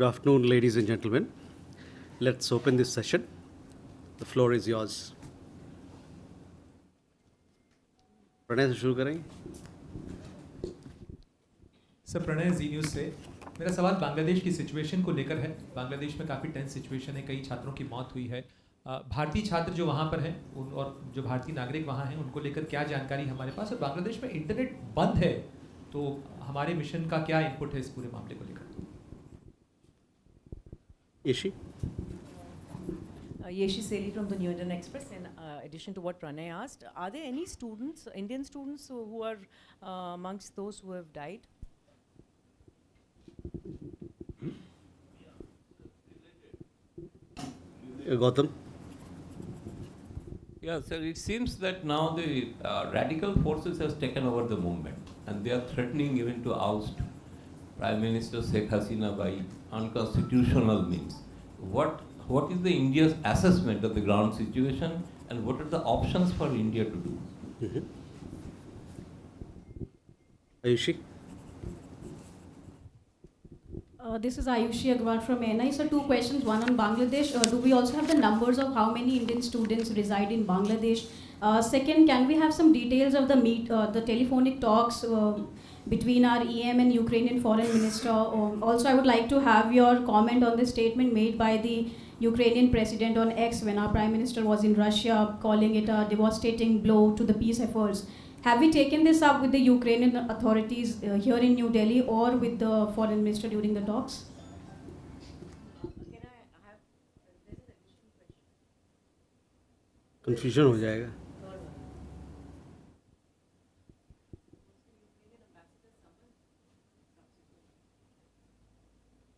Good afternoon, ladies and gentlemen. Let's open this session. The floor is yours. Pranay से शुरू करेंगे. Sir, Pranay जी news से मेरा सवाल बांग्लादेश की सिचुएशन को लेकर है. बांग्लादेश में काफ़ी टेंस सिचुएशन है, कई छात्रों की मौत हुई है. भारतीय छात्र जो वहाँ पर हैं और जो भारतीय नागरिक वहाँ हैं उनको लेकर क्या जानकारी हमारे पास, और बांग्लादेश में इंटरनेट बंद है तो हमारे मिशन का क्या इनपुट है इस पूरे मामले को लेकर? Yeshi? Yeshi Seli from the New Indian Express. In addition to what Pranay asked, are there any students, Indian students, who are amongst those who have died? Gautam? Yeah, sir, it seems that now the radical forces has taken over the movement and they are threatening even to oust Prime Minister Sheikh Hasina by unconstitutional means. What is the India's assessment of the ground situation and what are the options for India to do? Ayushi? This is Ayushi Agrawal from NI. So 2 questions, one on Bangladesh. Do we also have the numbers of how many Indian students reside in Bangladesh? Second, can we have some details of the telephonic talks between our EM and Ukrainian foreign minister? Also, I would like to have your comment on the statement made by the Ukrainian president on X when our prime minister was in Russia, calling it a devastating blow to the peace efforts. Have we taken this up with the Ukrainian authorities here in New Delhi or with the foreign minister during the talks? Can I have this is additional question? Confusion हो जाएगा.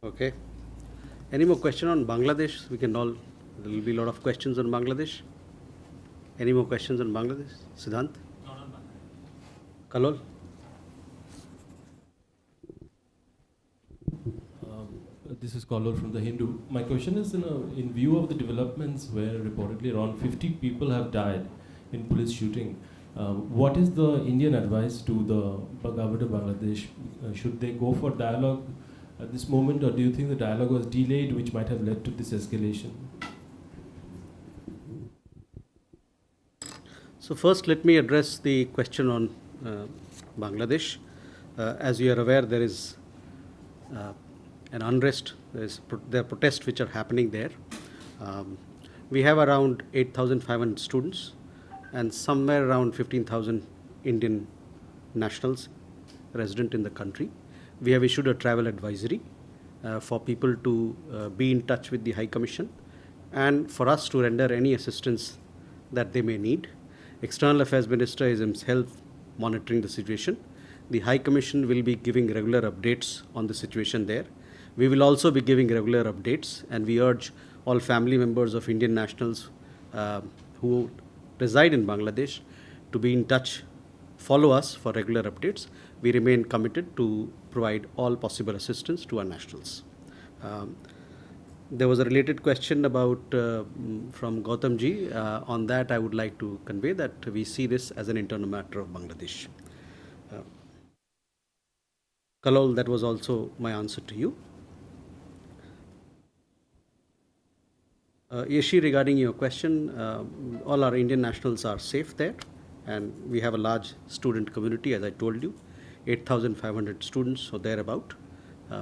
Okay. Any more question on Bangladesh? There will be a lot of questions on Bangladesh. Any more questions on Bangladesh? Siddhant? Not on Bangladesh. Kalol? This is Kaulur from The Hindu. My question is in view of the developments where reportedly around 50 people have died in police shooting, what is the Indian advice to the government of Bangladesh? Should they go for dialogue at this moment, or do you think the dialogue was delayed which might have led to this escalation? So first let me address the question on Bangladesh. As you are aware, there is an unrest, there are protests which are happening there. We have around 8,500 students and somewhere around 15,000 Indian nationals resident in the country. We have issued a travel advisory for people to be in touch with the High Commission and for us to render any assistance that they may need. External Affairs Minister is himself monitoring the situation. The High Commission will be giving regular updates on the situation there. We will also be giving regular updates, and we urge all family members of Indian nationals who reside in Bangladesh to be in touch, follow us for regular updates. We remain committed to provide all possible assistance to our nationals. There was a related question about from Gautam ji. On that, I would like to convey that we see this as an internal matter of Bangladesh. Kalol, that was also my answer to you. Yeshi, regarding your question, all our Indian nationals are safe there, and we have a large student community, as I told you, 8,500 students or thereabout.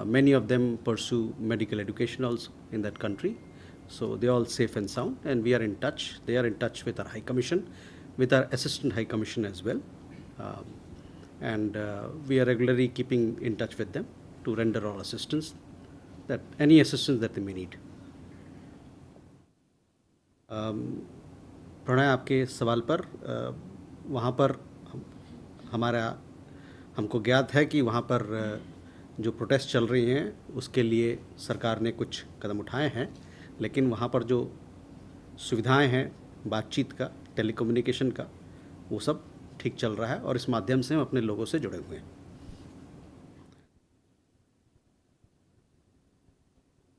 Many of them pursue medical education also in that country. So they are all safe and sound, and we are in touch. They are in touch with our High Commission, with our Assistant High Commission as well. And we are regularly keeping in touch with them to render all assistance, any assistance that they may need. Pranay, आपके सवाल पर वहाँ पर हमको ज्ञात है कि वहाँ पर जो प्रोटेस्ट चल रही हैं उसके लिए सरकार ने कुछ कदम उठाए हैं, लेकिन वहाँ पर जो सुविधाएं हैं बातचीत का, टेलीकम्युनिकेशन का, वो सब ठीक चल रहा है और इस माध्यम से हम अपने लोगों से जुड़े हुए हैं.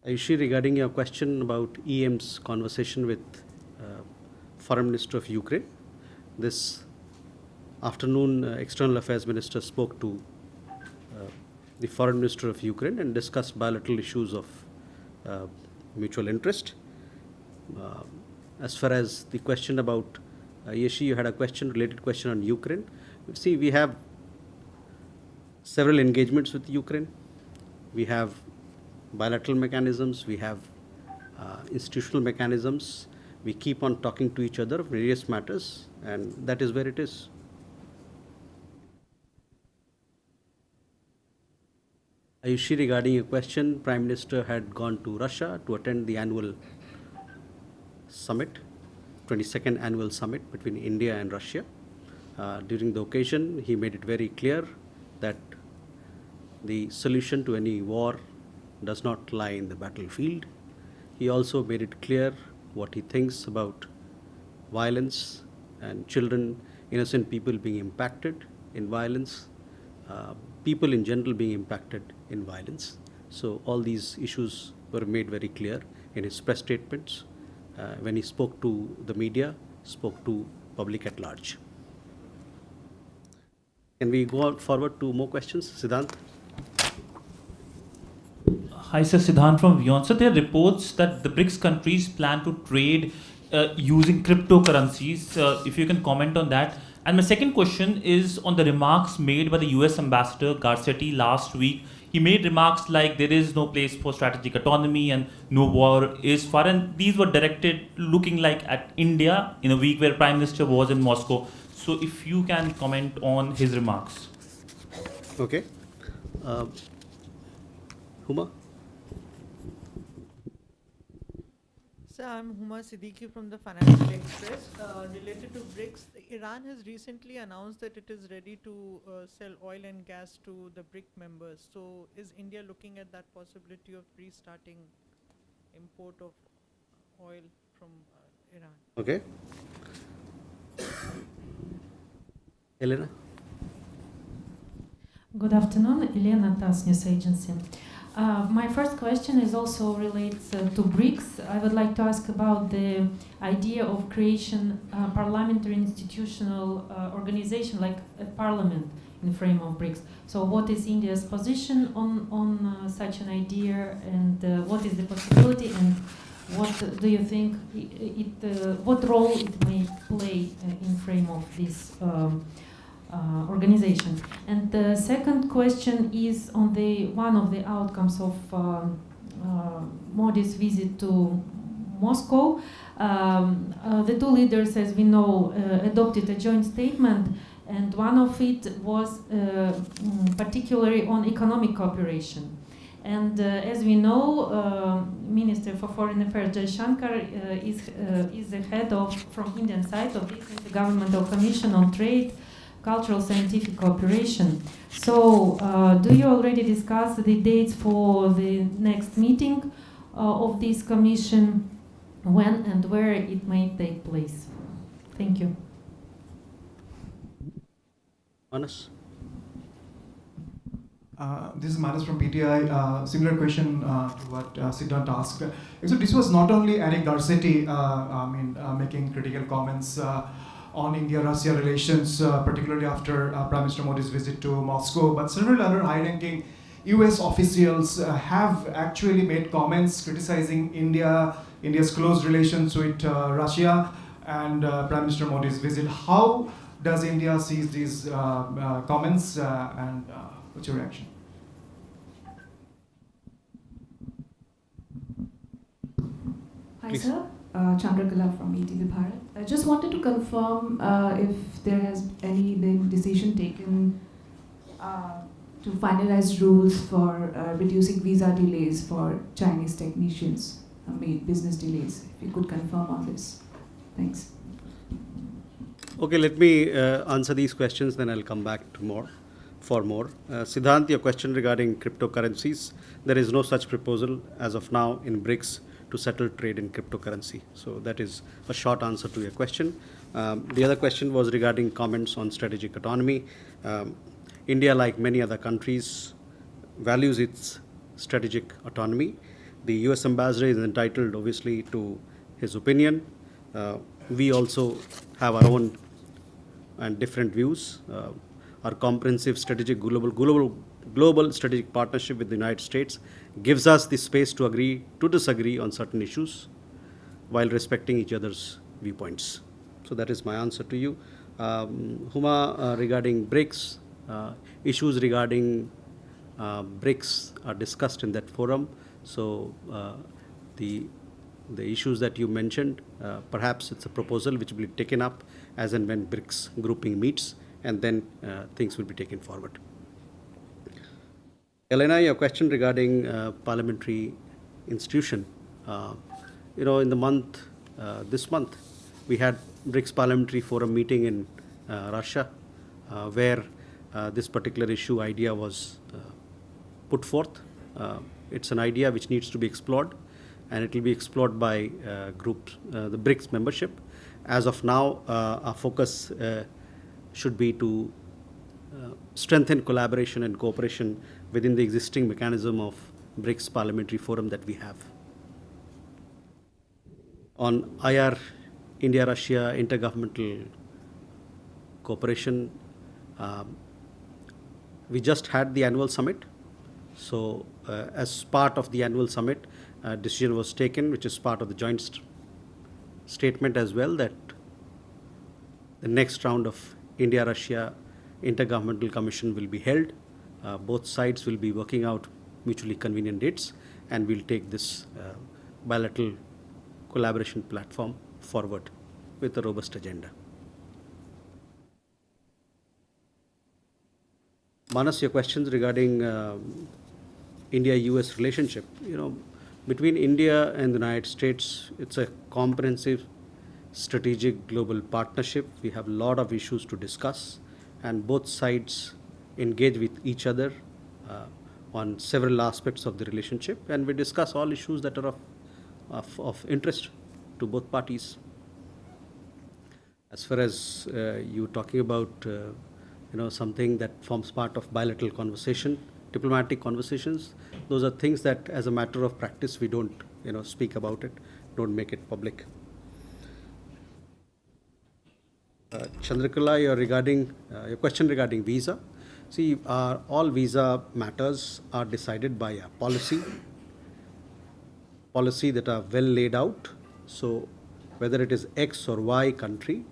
Ayushi, regarding your question about EM's conversation with Foreign Minister of Ukraine, this afternoon External Affairs Minister spoke to the Foreign Minister of Ukraine and discussed bilateral issues of mutual interest. As far as the question about Yeshi, you had a related question on Ukraine. See, we have several engagements with Ukraine. We have bilateral mechanisms, we have institutional mechanisms. We keep on talking to each other of various matters, and that is where it is. Ayushi, regarding your question, Prime Minister had gone to Russia to attend the annual summit, 22nd annual summit between India and Russia. During the occasion, he made it very clear that the solution to any war does not lie in the battlefield. He also made it clear what he thinks about violence and children, innocent people being impacted in violence, people in general being impacted in violence. So all these issues were made very clear in his press statements when he spoke to the media, spoke to public at large. Can we go forward to more questions? Siddhant? Hi, sir. Siddhant from Vion. So there are reports that the BRICS countries plan to trade using cryptocurrencies. If you can comment on that. And my second question is on the remarks made by the US Ambassador Garcetti last week. He made remarks like there is no place for strategic autonomy and no war is far. And these were directed looking like at India in a week where Prime Minister was in Moscow. So if you can comment on his remarks. Okay. Huma? Sir, I'm Huma Siddiqui from the Financial Express. Related to BRICS, Iran has recently announced that it is ready to sell oil and gas to the BRIC members. So is India looking at that possibility of restarting import of oil from Iran? Okay. Elena? Good afternoon, Elena, TASS News Agency. My first question is also relates to BRICS. I would like to ask about the idea of creation parliamentary institutional organization like a parliament in the frame of BRICS. So what is India's position on such an idea, and what is the possibility, and what do you think what role it may play in frame of this organization? And the second question is on one of the outcomes of Modi's visit to Moscow. The two leaders, as we know, adopted a joint statement, and one of it was particularly on economic cooperation. And as we know, Minister for Foreign Affairs Jaishankar is the head of, from Indian side, of the Intergovernmental Commission on Trade, Cultural Scientific Cooperation. So, do you already discuss the dates for the next meeting of this commission, when and where it may take place? Thank you. Manas? This is Manas from PTI. Similar question to what Siddhant asked. So this was not only Eric Garcetti making critical comments on India-Russia relations, particularly after Prime Minister Modi's visit to Moscow, but several other high-ranking US officials have actually made comments criticizing India's close relations with Russia and Prime Minister Modi's visit. How does India see these comments, and what's your reaction? Hi, Please. sir. Chandrakala from ETV Bharat. I just wanted to confirm if there has been decision taken to finalize rules for reducing visa delays for Chinese technicians, business delays. If you could confirm on this. Thanks. Okay, let me answer these questions, then I'll come back to more. Siddhant, your question regarding cryptocurrencies, there is no such proposal as of now in BRICS to settle trade in cryptocurrency. So that is a short answer to your question. The other question was regarding comments on strategic autonomy. India, like many other countries, values its strategic autonomy. The US ambassador is entitled, obviously, to his opinion. We also have our own and different views. our comprehensive strategic global strategic partnership with the United States gives us the space to agree to disagree on certain issues while respecting each other's viewpoints. So that is my answer to you. Huma, regarding BRICS, issues regarding BRICS are discussed in that forum. So the issues that you mentioned, perhaps it's a proposal which will be taken up as and when BRICS grouping meets, and then things will be taken forward. Elena, your question regarding parliamentary institution. In the month, this month, we had BRICS Parliamentary Forum meeting in Russia, where this particular idea was put forth. It's an idea which needs to be explored, and it will be explored by groups, the BRICS membership. As of now, our focus should be to strengthen collaboration and cooperation within the existing mechanism of BRICS Parliamentary Forum that we have. On IR, India-Russia intergovernmental cooperation, we just had the annual summit. So as part of the annual summit, a decision was taken, which is part of the joint statement as well, that the next round of India-Russia Intergovernmental Commission will be held. Both sides will be working out mutually convenient dates, and we'll take this bilateral collaboration platform forward with a robust agenda. Manas, your questions regarding India-US relationship. Between India and the United States, it's a comprehensive strategic global partnership. We have a lot of issues to discuss, and both sides engage with each other on several aspects of the relationship, and we discuss all issues that are of interest to both parties. As far as you talking about something that forms part of bilateral conversation, diplomatic conversations, those are things that as a matter of practice we don't speak about it, don't make it public. Chandrakala, your question regarding visa. See, all visa matters are decided by a policy that are well laid out. So whether it is X or Y country,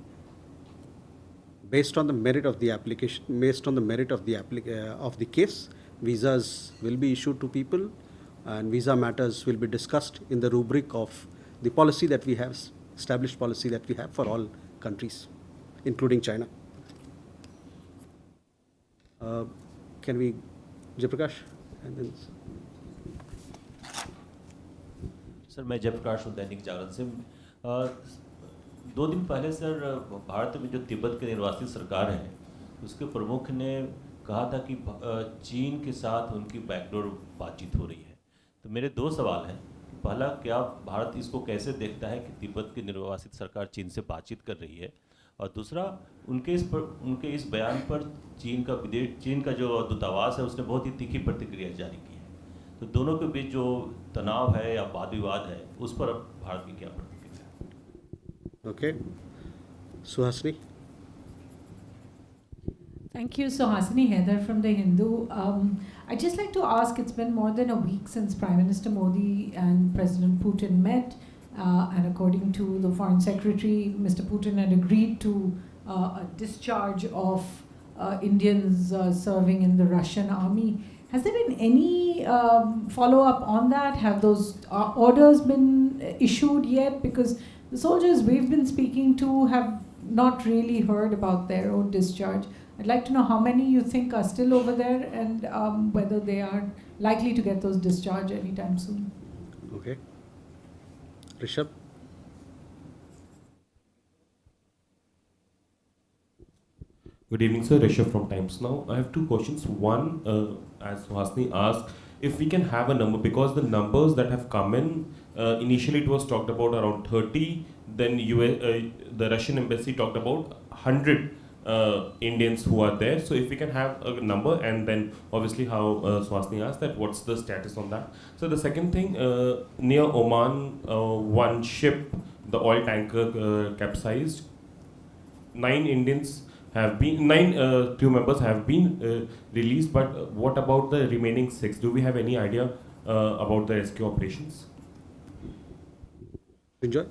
based on the merit of the application, based on the merit of the case, visas will be issued to people, and visa matters will be discussed in the rubric of the policy that we have, established policy that we have for all countries, including China. Can we, Jaiprakash? And then sir मैं जयप्रकाश हूँ दैनिक जागरण से। 2 दिन पहले sir Bharat में जो तिब्बत के निर्वासित सरकार है उसके प्रमुख ने कहा था कि चीन के साथ उनकी बैकडोर बातचीत हो रही है। तो मेरे 2 सवाल हैं। पहला, क्या भारत इसको कैसे देखता है कि तिब्बत की निर्वासित सरकार चीन से बातचीत कर रही है, और दूसरा, उनके इस बयान पर चीन का जो दूतावास है उसने बहुत ही तीखी प्रतिक्रिया जारी की है। तो दोनों के बीच जो तनाव है या वाद विवाद है उस पर भारत की क्या प्रतिक्रिया है? Okay, Suhasini. Thank you, Suhasini Heather from The Hindu. I'd just like to ask, it's been more than a week since Prime Minister Modi and President Putin met, and according to the Foreign Secretary, Mr. Putin had agreed to a discharge of Indians serving in the Russian army. Has there been any follow-up on that? Have those orders been issued yet? Because the soldiers we've been speaking to have not really heard about their own discharge. I'd like to know how many you think are still over there, and whether they are likely to get those discharged anytime soon. Okay. Rishabh? Good evening, sir. Rishabh from Times Now. I have 2 questions. One, as Suhasini asked, if we can have a number, because the numbers that have come in, initially it was talked about around 30, then the Russian embassy talked about 100 Indians who are there. So if we can have a number, and then obviously how Suhasini asked that, what's the status on that? So the second thing, near Oman, one ship, the oil tanker capsized. 9 Indians have been 9 crew members have been released, but what about the remaining 6? Do we have any idea about the rescue operations? Enjoy.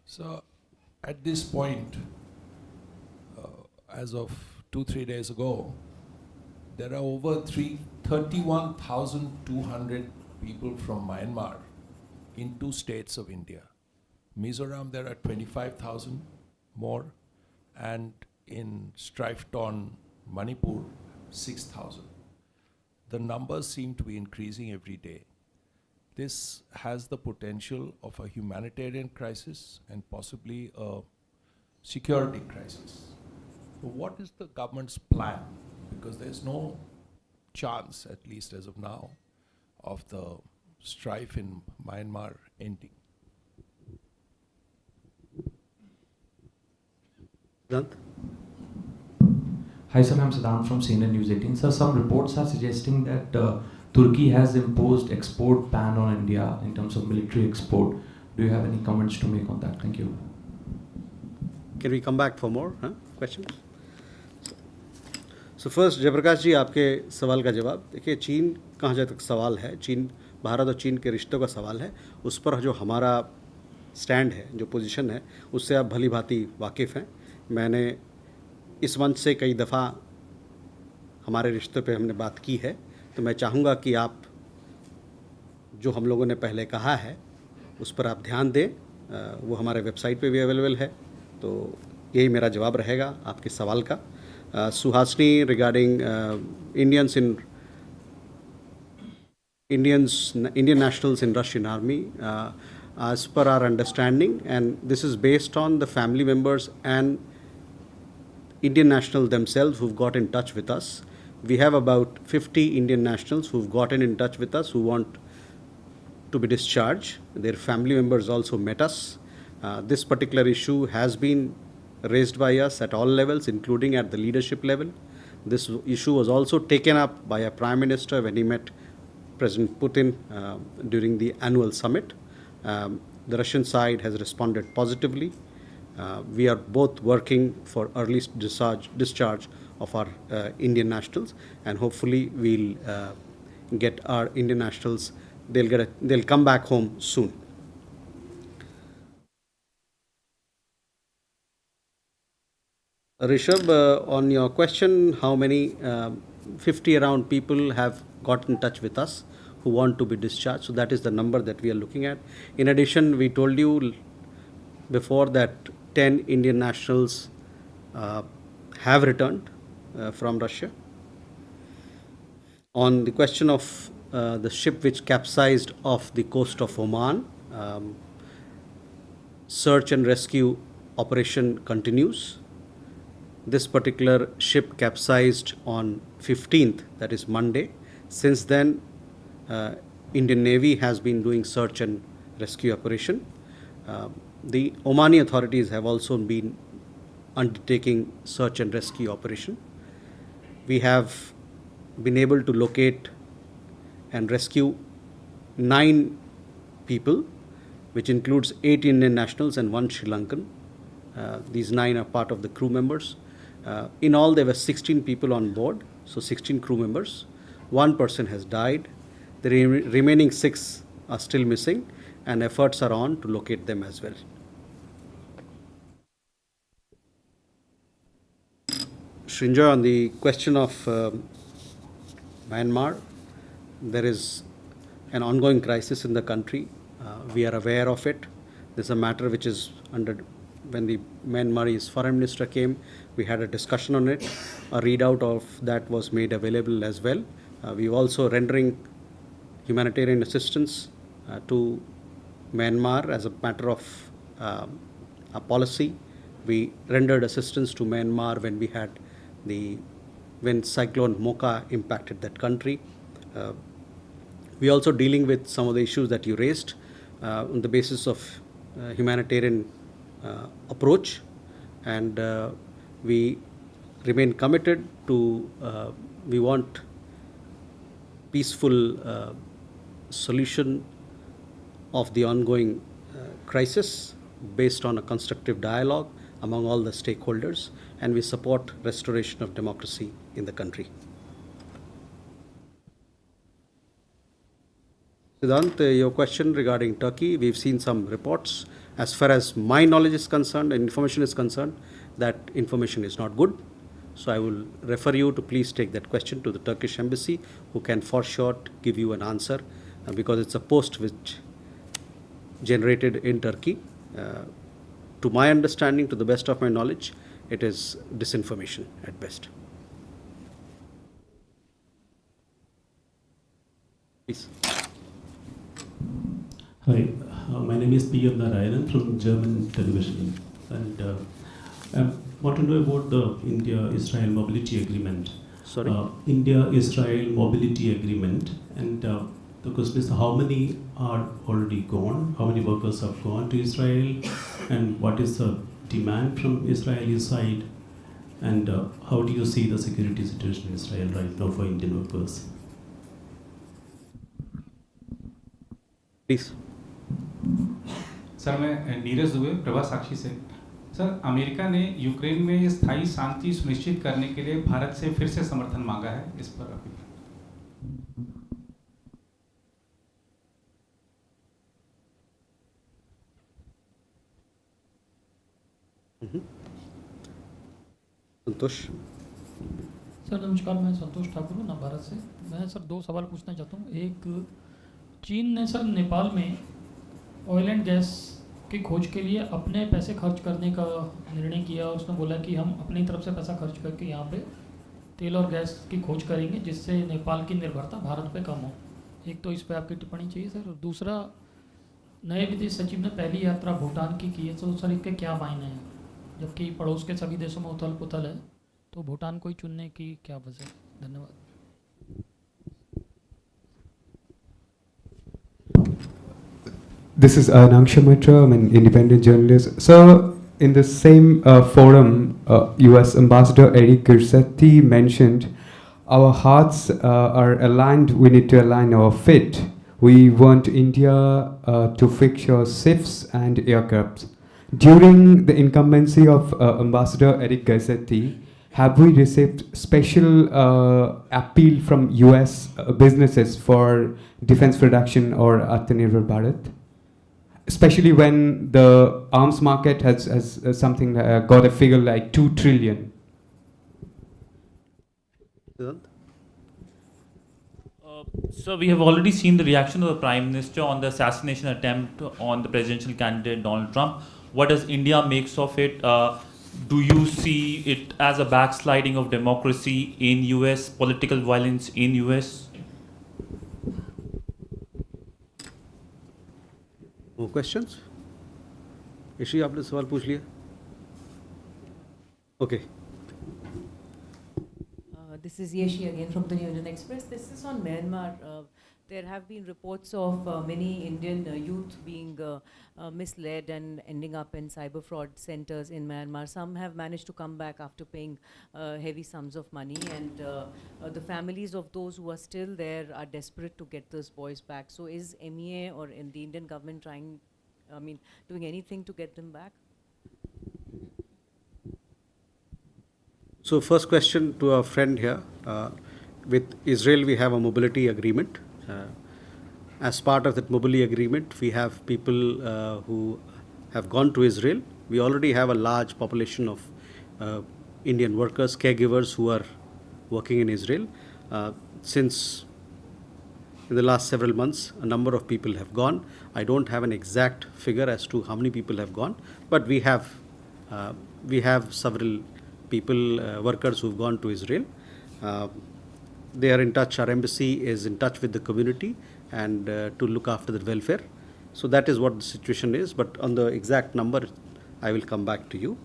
So, at this point, as of 2-3 days ago, there are over 31,200 people from Myanmar in 2 states of India. Mizoram, there are 25,000 more, and in strife-torn Manipur, 6,000. The numbers seem to be increasing every day. This has the potential of a humanitarian crisis and possibly a security crisis. So what is the government's plan? Because there's no chance, at least as of now, of the strife in Myanmar ending. Hi sir, I'm Siddhant from CNN News 18. Sir, some reports are suggesting that Turkey has imposed export ban on India in terms of military export. Do you have any comments to make on that? Thank you. Can we come back for more questions? So first, Jayaprakash जी, आपके सवाल का जवाब देखिए, चीन कहाँ जहाँ तक सवाल है, चीन, भारत और चीन के रिश्तों का सवाल है, उस पर जो हमारा स्टैंड है, जो पोजीशन है, उससे आप भली भांति वाकिफ़ हैं. मैंने इस मंच से कई दफ़ा हमारे रिश्तों पे हमने बात की है, तो मैं चाहूँगा कि आप जो हम लोगों ने पहले कहा है उस पर आप ध्यान दें. वो हमारे वेबसाइट पे भी अवेलेबल है. तो यही मेरा जवाब रहेगा आपके सवाल का. Suhasini, regarding Indian nationals in Russian army, as per our understanding, and this is based on the family members and Indian nationals themselves who've got in touch with us. We have about 50 Indian nationals who've gotten in touch with us who want to be discharged. Their family members also met us. This particular issue has been raised by us at all levels, including at the leadership level. This issue was also taken up by our Prime Minister when he met President Putin during the annual summit. The Russian side has responded positively. We are both working for early discharge of our Indian nationals, and hopefully we'll get our Indian nationals, they'll come back home soon. Rishabh, on your question, how many 50 around people have got in touch with us who want to be discharged. So that is the number that we are looking at. In addition, we told you before that 10 Indian nationals have returned from Russia. On the question of the ship which capsized off the coast of Oman, search and rescue operation continues. This particular ship capsized on 15th, that is Monday. Since then, Indian Navy has been doing search and rescue operation. The Omani authorities have also been undertaking search and rescue operation. We have been able to locate and rescue 9 people, which includes 8 Indian nationals and 1 Sri Lankan. These 9 are part of the crew members. In all, there were 16 people on board, so 16 crew members. 1 person has died. The remaining 6 are still missing, and efforts are on to locate them as well. Srinjoy, on the question of Myanmar, there is an ongoing crisis in the country. We are aware of it. This is a matter which is under, when the Myanmar's foreign minister came, we had a discussion on it. A readout of that was made available as well. We're also rendering humanitarian assistance to Myanmar as a matter of a policy. We rendered assistance to Myanmar when we had when Cyclone Mocha impacted that country. We're also dealing with some of the issues that you raised on the basis of humanitarian approach, and we remain committed to, we want peaceful solution of the ongoing crisis based on a constructive dialogue. among all the stakeholders, and we support restoration of democracy in the country. Siddhant, your question regarding Turkey, we've seen some reports. As far as my knowledge is concerned and information is concerned, that information is not good. So I will refer you to please take that question to the Turkish embassy, who can for sure give you an answer, because it's a post which generated in Turkey. To my understanding, to the best of my knowledge, it is disinformation at best. Please. Hi, my name is P. M. Narayanan from German television, and I want to know about the India-Israel mobility agreement. Sorry? India-Israel mobility agreement, and the question is, how many are already gone? How many workers have gone to Israel? And what is the demand from Israeli side? And how do you see the security situation in Israel right now for Indian workers? Please. Sir मैं नीरज दुबे प्रभा साक्षी से। Sir America ने Ukraine में स्थायी शांति सुनिश्चित करने के लिए भारत से फिर से समर्थन मांगा है, इस पर अभी संतोष। सर नमस्कार, मैं संतोष ठाकुर हूँ भारत से। मैं सर दो सवाल पूछना चाहता हूँ। एक, चीन ने सर नेपाल में ऑयल एंड गैस की खोज के लिए अपने पैसे खर्च करने का निर्णय किया और उसने बोला कि हम अपनी तरफ से पैसा खर्च करके यहाँ पे तेल और गैस की खोज करेंगे, जिससे नेपाल की निर्भरता भारत पे कम हो। एक तो इस पे आपकी टिप्पणी चाहिए सर। और दूसरा, नए विदेश सचिव ने पहली यात्रा भूटान की है, तो सर इसके क्या मायने हैं? जबकि पड़ोस के सभी देशों में उथल पुथल है, तो भूटान को ही चुनने की क्या वजह? धन्यवाद। This is Nangsha Mitra, I'm an independent journalist. So, in the same forum, US Ambassador Eric Garcetti mentioned, our hearts are aligned, we need to align our fate. We want India to fix your ships and aircrafts. During the incumbency of Ambassador Eric Garcetti, have we received special appeal from US businesses for defense production or Atmanirbhar Bharat? Especially when the arms market has something got a figure like 2 trillion. So we have already seen the reaction of the Prime Minister on the assassination attempt on the presidential candidate Donald Trump. What does India makes of it? Do you see it as a backsliding of democracy in US, political violence in US? More questions? ऋषि आपने सवाल पूछ लिया? Okay. This is Yeshi again from the New Indian Express. This is on Myanmar. There have been reports of many Indian youth being misled and ending up in cyber fraud centers in Myanmar. Some have managed to come back after paying heavy sums of money, and the families of those who are still there are desperate to get those boys back. So is MEA or in the Indian government doing anything to get them back? So first question to our friend here. With Israel, we have a mobility agreement. As part of that mobility agreement, we have people who have gone to Israel. We already have a large population of Indian workers, caregivers who are working in Israel. Since in the last several months, a number of people have gone. I don't have an exact figure as to how many people have gone, but we have several people, workers who've gone to Israel. They are in touch, our embassy is in touch with the community and to look after the welfare. So that is what the situation is, but on the exact number, I will come back to you.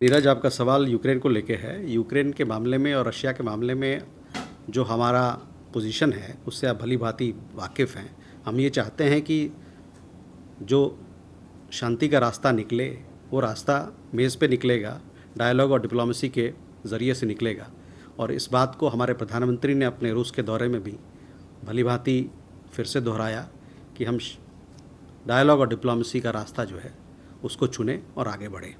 Neeraj, आपका सवाल Ukraine को लेके है। Ukraine के मामले में और Russia के मामले में जो हमारा पोजीशन है, उससे आप भली भांति वाकिफ़ हैं। हम ये चाहते हैं कि जो शांति का रास्ता निकले, वो रास्ता मेज़ पे निकलेगा, डायलॉग और डिप्लोमेसी के ज़रिए से निकलेगा। और इस बात को हमारे प्रधानमंत्री ने अपने रूस के दौरे में भी भली भांति फिर से दोहराया कि हम डायलॉग और डिप्लोमेसी का रास्ता जो है उसको चुने और आगे बढ़े।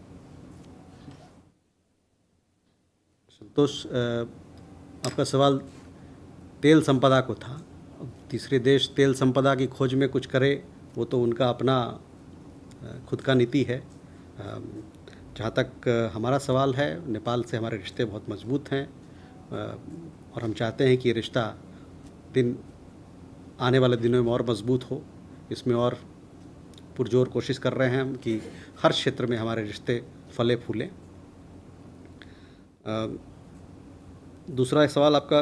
संतोष, आपका सवाल तेल संपदा को था। तीसरे देश तेल संपदा की खोज में कुछ करे वो तो उनका अपना खुद का नीति है। जहाँ तक हमारा सवाल है, नेपाल से हमारे रिश्ते बहुत मजबूत हैं और हम चाहते हैं कि ये रिश्ता आने वाले दिनों में और मजबूत हो। इसमें और पुरजोर कोशिश कर रहे हैं हम कि हर क्षेत्र में हमारे रिश्ते फले फूलें। दूसरा सवाल आपका,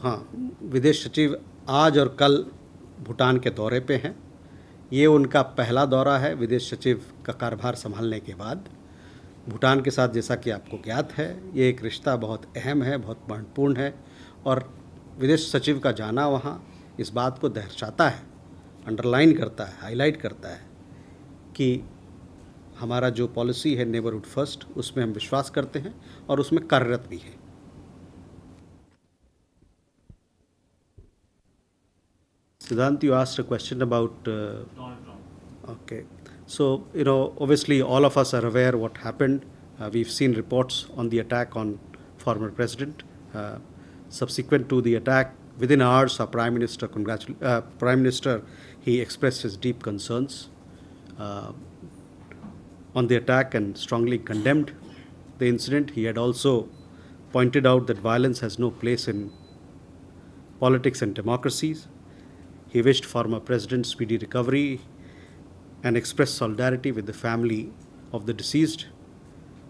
हाँ, विदेश सचिव आज और कल भूटान के दौरे पे हैं। ये उनका पहला दौरा है विदेश सचिव का कार्यभार संभालने के बाद। भूटान के साथ, जैसा कि आपको ज्ञात है, ये एक रिश्ता बहुत अहम है, बहुत महत्वपूर्ण है और विदेश सचिव का जाना वहाँ इस बात को दर्शाता है, अंडरलाइन करता है, हाईलाइट करता है कि हमारा जो पॉलिसी है नेबरहुड फर्स्ट, उसमें हम विश्वास करते हैं और उसमें कार्यरत भी है। Siddhant, you asked a question about Donald Trump. Okay, so obviously all of us are aware what happened. We've seen reports on the attack on former president. Subsequent to the attack, within hours, our Prime Minister, he expressed his deep concerns on the attack and strongly condemned the incident. He had also pointed out that violence has no place in politics and democracies. He wished former President speedy recovery and expressed solidarity with the family of the deceased,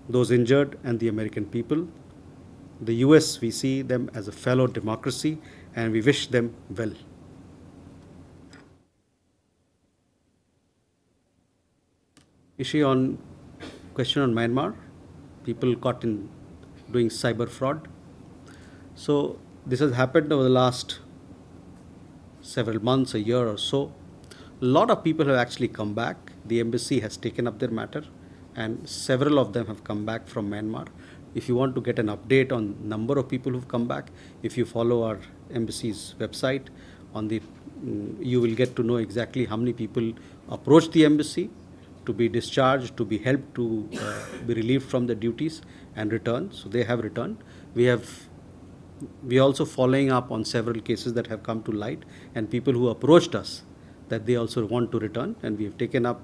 those injured, and the American people. The US, we see them as a fellow democracy and we wish them well. Issue on question on Myanmar, people caught in doing cyber fraud. So this has happened over the last several months, a year or so. A lot of people have actually come back. The embassy has taken up their matter and several of them have come back from Myanmar. If you want to get an update on number of people who've come back, if you follow our embassy's website, you will get to know exactly how many people approached the embassy to be discharged, to be helped to be relieved from the duties and return. So they have returned. We are also following up on several cases that have come to light and people who approached us that they also want to return, and we have taken up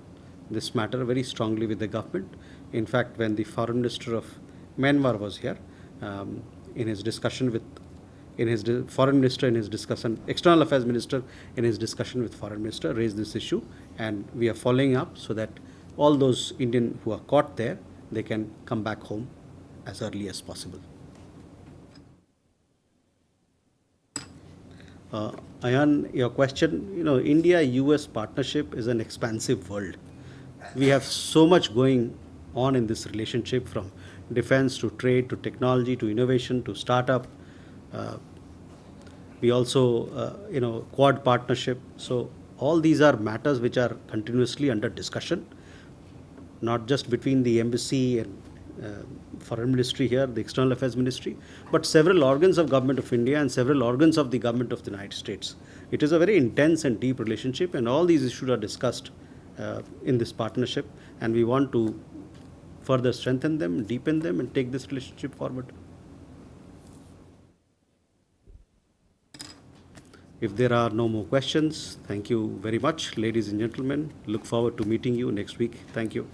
this matter very strongly with the government. In fact, when the Foreign Minister of Myanmar was here, Foreign Minister in his discussion, External Affairs Minister in his discussion with Foreign Minister raised this issue, and we are following up so that all those Indians who are caught there, they can come back home as early as possible. Ayan, your question, India-US partnership is an expansive world. We have so much going on in this relationship, from defense to trade to technology to innovation to startup. We also, Quad partnership. So all these are matters which are continuously under discussion, not just between the embassy and Foreign Ministry here, the External Affairs Ministry, but several organs of Government of India and several organs of the Government of the United States. It is a very intense and deep relationship, and all these issues are discussed in this partnership, and we want to further strengthen them, deepen them, and take this relationship forward. If there are no more questions, thank you very much, ladies and gentlemen. Look forward to meeting you next week. Thank you.